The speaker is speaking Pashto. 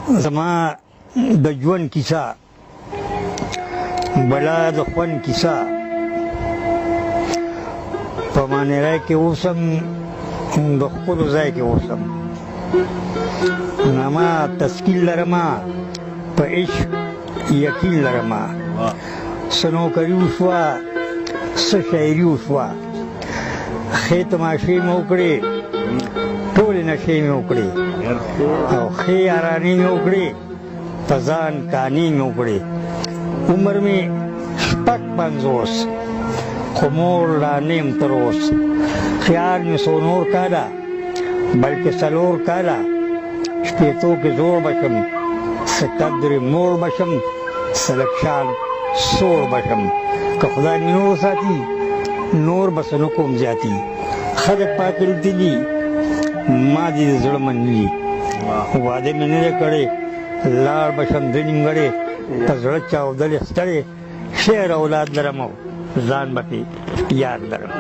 زما د ژوند کیسه بلا د خوند کیسه په مانیرای کې اوسم د خپلو ځای کې اوسم نما تسکیل لرما په عشق یقین لرما څه نوکري وشوه څه شاعري وشوه ښې تماشې مې وکړې ټولې نشې مې وکړې او ښې یارانې مې وکړې په ځان کانې مې وکړې عمر مې شپږ پنځوس خو مور لا نیم تر اوس خیال مې څو نور کاله بلکې څلور کاله شپېتو کې زوړ بشم څه قدر مور بشم څه لکشان سوړ بشم که خدای مې نور ساتي نور به څه نه کوم زیاتي خلک پاک رښتیني ما دې د زړه منلي واده مې نه دی کړی لاړ بشم درې نیمګړې په زړه چاودلې ستړې شعر اولاد لرم او ځان به پې یاد لرم